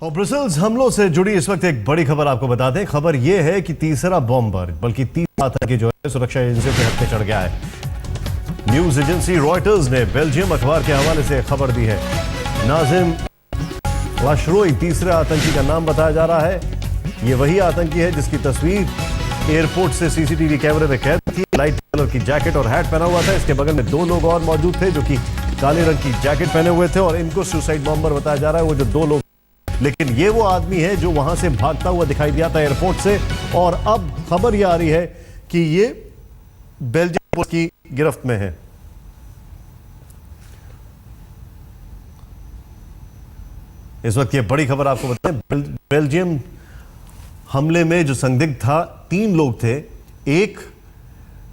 और ब्रसेल्स हमलों से जुड़ी इस वक्त एक बड़ी खबर आपको बता दें। खबर यह है कि तीसरा बॉम्बर बल्कि तीसरा आतंकी जो है सुरक्षा एजेंसियों के हक में चढ़ गया है। न्यूज एजेंसी रॉयटर्स ने बेल्जियम अखबार के हवाले से खबर दी है। नाजिम लाशरोई तीसरे आतंकी का नाम बताया जा रहा है। यह वही आतंकी है जिसकी तस्वीर एयरपोर्ट से सीसीटीवी कैमरे में कैद थी। लाइट कलर की जैकेट और हैट पहना हुआ था। इसके बगल में दो लोग और मौजूद थे जो कि काले रंग की जैकेट पहने हुए थे और इनको सुसाइड बॉम्बर बताया जा रहा है। वो जो दो लोग, लेकिन ये वो आदमी है जो वहां से भागता हुआ दिखाई दिया था एयरपोर्ट से। और अब खबर यह आ रही है कि ये बेल्जियम पुलिस की गिरफ्त में है। इस वक्त ये बड़ी खबर आपको बताएं। बेल्जियम हमले में जो संदिग्ध था, 3 लोग थे। एक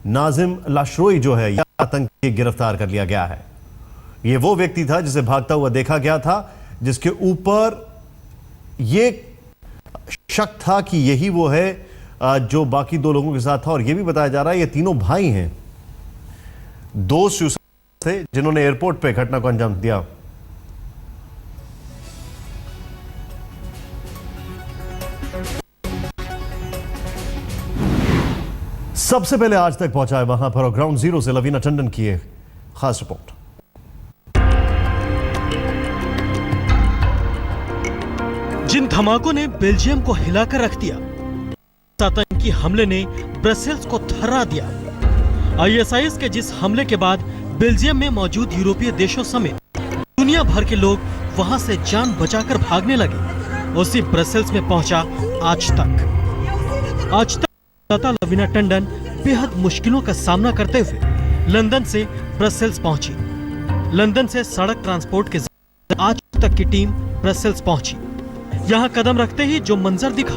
नाजिम लाशरोई जो है, यह आतंकी गिरफ्तार कर लिया गया है। यह वो व्यक्ति था जिसे भागता हुआ देखा गया था, जिसके ऊपर यह शक था कि यही वो है जो बाकी 2 लोगों के साथ था। और यह भी बताया जा रहा है ये तीनों भाई हैं। 2 सुसाइड थे जिन्होंने एयरपोर्ट पे घटना को अंजाम दिया। सबसे पहले आज तक पहुंचा है वहां पर और ग्राउंड जीरो से लवीना टंडन की एक खास रिपोर्ट। जिन धमाकों ने बेल्जियम को हिलाकर रख दिया, आतंकी हमले ने ब्रसेल्स को थर्रा दिया। आईएसआईएस के जिस हमले के बाद बेल्जियम में मौजूद यूरोपीय देशों समेत दुनिया भर के लोग वहां से जान बचाकर भागने लगे, उसी ब्रसेल्स में पहुंचा आज तक लवीना टंडन बेहद मुश्किलों का सामना करते हुए लंदन से ब्रसेल्स पहुंची। लंदन से सड़क ट्रांसपोर्ट के जरिए आज तक की टीम ब्रसेल्स पहुंची। यहाँ कदम रखते ही जो मंजर दिखा,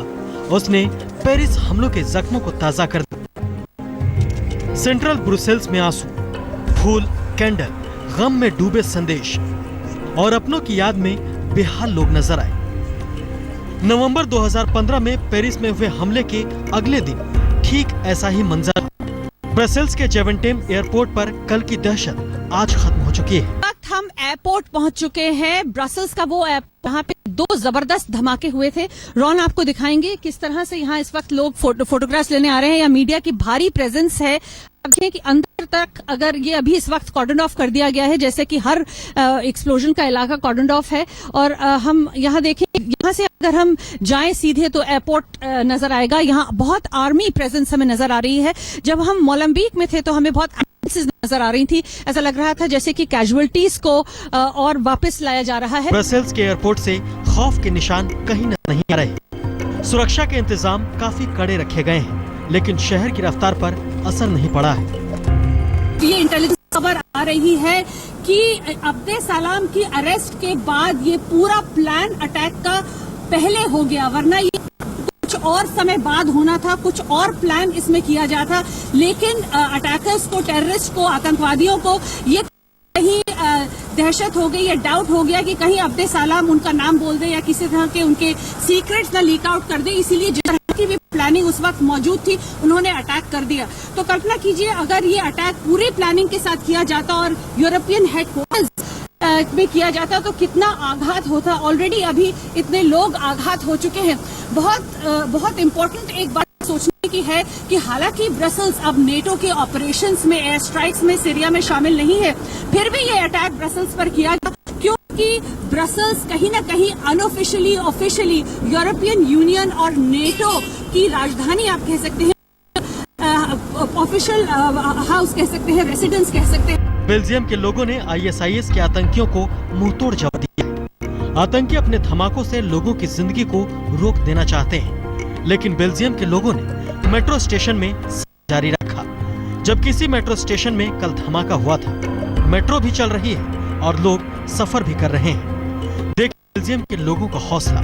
उसने पेरिस हमलों के जख्मों को ताजा कर दिया। सेंट्रल ब्रुसेल्स में आंसू, फूल, कैंडल, गम में डूबे संदेश और अपनों की याद में बेहाल लोग नजर आए। नवंबर 2015 में पेरिस में हुए हमले के अगले दिन ठीक ऐसा ही मंजर। ब्रसेल्स के जेवेंटेम एयरपोर्ट पर कल की दहशत आज खत्म हो चुकी है। हम एयरपोर्ट पहुंच चुके हैं, ब्रसेल्स का वो एयरपोर्ट जहाँ पे 2 जबरदस्त धमाके हुए थे। रॉन आपको दिखाएंगे किस तरह से यहाँ इस वक्त लोग फोटोग्राफ्स लेने आ रहे हैं। या मीडिया की भारी प्रेजेंस है कि अंदर तक अगर ये अभी इस वक्त कॉर्डन ऑफ कर दिया गया है, जैसे कि हर एक्सप्लोजन का इलाका कॉर्डन ऑफ है। और हम यहाँ देखें, यहाँ से अगर हम जाएं सीधे तो एयरपोर्ट नजर आएगा। यहाँ बहुत आर्मी प्रेजेंस हमें नजर आ रही है। जब हम मोलम्बिक में थे तो हमें बहुत नजर आ रही थी। ऐसा लग रहा था जैसे कि कैजुअलिटीज को और वापस लाया जा रहा है। ब्रसेल्स के एयरपोर्ट से खौफ के निशान कहीं नहीं आ रहे। सुरक्षा के इंतजाम काफी कड़े रखे गए हैं, लेकिन शहर की रफ्तार पर असर नहीं पड़ा है। ये इंटेलिजेंस खबर आ रही है कि अब्दे सलाम की अरेस्ट के बाद ये पूरा प्लान अटैक का पहले हो गया, वरना ये कुछ और समय बाद होना था, कुछ और प्लान इसमें किया जाता। लेकिन अटैकर्स को, टेररिस्ट को, आतंकवादियों को ये कहीं दहशत हो गई या डाउट हो गया कि कहीं अब्दे सलाम उनका नाम बोल दे या किसी तरह के उनके सीक्रेट्स ना लीक आउट कर दे। इसीलिए जिस तरह की भी प्लानिंग उस वक्त मौजूद थी, उन्होंने अटैक कर दिया। तो कल्पना कीजिए अगर ये अटैक पूरी प्लानिंग के साथ किया जाता और यूरोपियन हेडक्वार्टर्स में किया जाता तो कितना आघात होता। ऑलरेडी अभी इतने लोग आघात हो चुके हैं। बहुत इम्पोर्टेंट एक बात सोचने की है कि हालांकि ब्रसेल्स अब नेटो के ऑपरेशंस में, एयर स्ट्राइक्स में सीरिया में शामिल नहीं है, फिर भी ये अटैक ब्रसेल्स पर किया गया क्योंकि ब्रसेल्स कहीं ना कहीं अनऑफिशियली, ऑफिशियली यूरोपियन यूनियन और नेटो की राजधानी आप कह सकते हैं, ऑफिशियल हाउस कह सकते हैं, रेसिडेंस कह सकते हैं। बेल्जियम के लोगों ने आईएसआईएस के आतंकियों को मुंहतोड़ जवाब दिया। आतंकी अपने धमाकों से लोगों की जिंदगी को रोक देना चाहते हैं, लेकिन बेल्जियम के लोगों ने मेट्रो स्टेशन में जारी रखा। जब किसी मेट्रो स्टेशन में कल धमाका हुआ था, मेट्रो भी चल रही है और लोग सफर भी कर रहे हैं। देखिए बेल्जियम के लोगों का हौसला।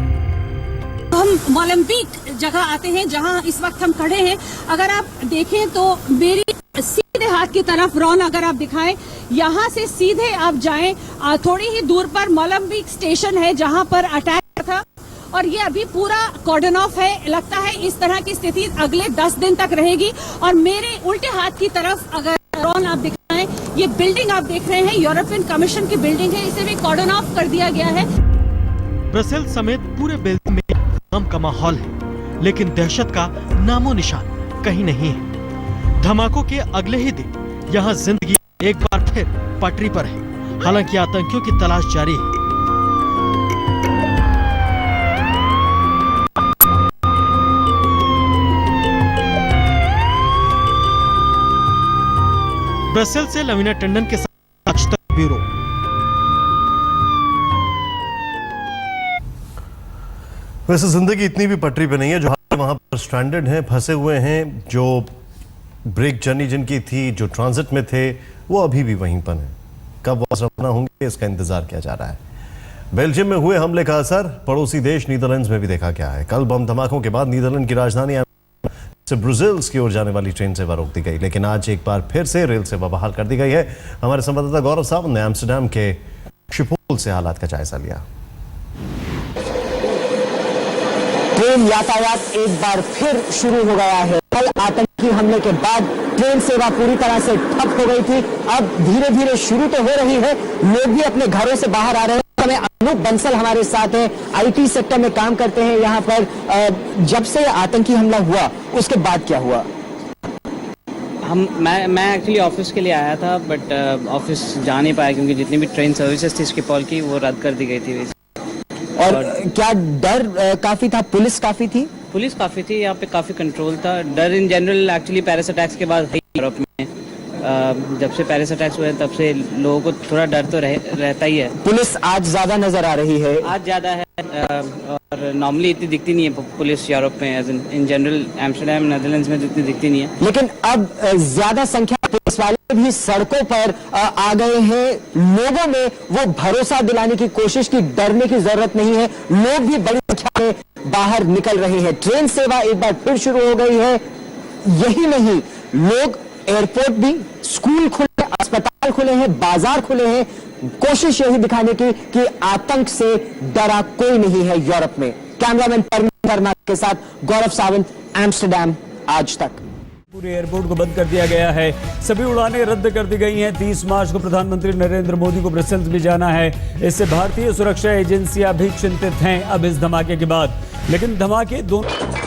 हम मोलम्बिक जगह आते हैं जहां इस वक्त हम खड़े हैं। अगर आप देखें तो मेरी सीधे हाथ की तरफ, रॉन अगर आप दिखाएं, यहाँ से सीधे आप जाएं, थोड़ी ही दूर पर मोलम्बिक स्टेशन है जहां पर अटैक था और ये अभी पूरा कॉर्डन ऑफ है। लगता है इस तरह की स्थिति अगले 10 दिन तक रहेगी। और मेरे उल्टे हाथ की तरफ अगर रॉन आप दिखाएं, ये बिल्डिंग आप देख रहे हैं यूरोपियन कमीशन की बिल्डिंग है, इसे भी कॉर्डन ऑफ कर दिया गया है। ब्रसेल्स समेत पूरे बेल्जियम में गम का माहौल है, लेकिन दहशत का नामो निशान कहीं नहीं है। धमाकों के अगले ही दिन यहाँ जिंदगी एक बार फिर पटरी पर है। हालांकि आतंकियों की तलाश जारी है। ब्रसेल्स से लवीना टंडन के साथ आज तक ब्यूरो। वैसे जिंदगी इतनी भी पटरी पे नहीं है। जो वहां पर स्ट्रैंडेड हैं, फंसे हुए हैं, जो ब्रेक जर्नी जिनकी थी, जो ट्रांजिट में थे, वो अभी भी वहीं पर हैं। कब वापस रवाना होंगे इसका इंतजार किया जा रहा है। बेल्जियम में हुए हमले का असर पड़ोसी देश नीदरलैंड्स में भी देखा गया है। कल बम धमाकों के बाद नीदरलैंड की राजधानी से ब्रुसेल्स की ओर जाने वाली ट्रेन सेवा रोक दी गई, लेकिन आज एक बार फिर से रेल सेवा बहाल कर दी गई है। हमारे संवाददाता गौरव सावंत ने एम्स्टरडैम के शिपोल से हालात का जायजा लिया। ट्रेन यातायात एक बार फिर शुरू हो गया है। कल आतंकी हमले के बाद ट्रेन सेवा पूरी तरह से ठप हो गई थी। अब धीरे धीरे शुरू तो हो रही है, लोग भी अपने घरों से बाहर आ रहे हैं। अनूप बंसल हमारे साथ हैं, आईटी सेक्टर में काम करते हैं यहाँ पर। जब से आतंकी हमला हुआ उसके बाद क्या हुआ? मैं एक्चुअली ऑफिस के लिए आया था, बट ऑफिस जा नहीं पाया क्योंकि जितनी भी ट्रेन सर्विसेज थी स्किपॉल की वो रद्द कर दी गई थी। और क्या डर काफी था? पुलिस काफी थी? पुलिस काफ़ी थी, यहाँ पे काफ़ी कंट्रोल था। डर in general actually Paris attacks के बाद है यूरोप में। जब से पेरिस अटैक्स हुए तब से लोगों को थोड़ा डर तो रहता ही है। पुलिस आज ज्यादा नजर आ रही है? आज ज़्यादा है, और नॉर्मली इतनी दिखती नहीं है पुलिस यूरोप में। As in general Amsterdam Netherlands में इतनी दिखती नहीं है। लेकिन अब ज्यादा संख्या पुलिस वाले भी सड़कों पर आ गए हैं। लोगों में वो भरोसा दिलाने की कोशिश की डरने की जरूरत नहीं है। लोग भी बड़ी संख्या में बाहर निकल रहे हैं। ट्रेन सेवा एक बार फिर शुरू हो गई है। यही नहीं, लोग एयरपोर्ट भी, स्कूल खुले, अस्पताल खुले हैं, बाजार खुले हैं। कोशिश यही दिखाने की कि आतंक से डरा कोई नहीं है यूरोप में। कैमरामैन परमीन वर्मा के साथ गौरव सावंत, एम्स्टरडैम आज तक। पूरे एयरपोर्ट को बंद कर दिया गया है। सभी उड़ानें रद्द कर दी गई हैं। 30 मार्च को प्रधानमंत्री नरेंद्र मोदी को ब्रसेल्स भी जाना है। इससे भारतीय सुरक्षा एजेंसियां भी चिंतित हैं अब इस धमाके के बाद। लेकिन धमाके दोनों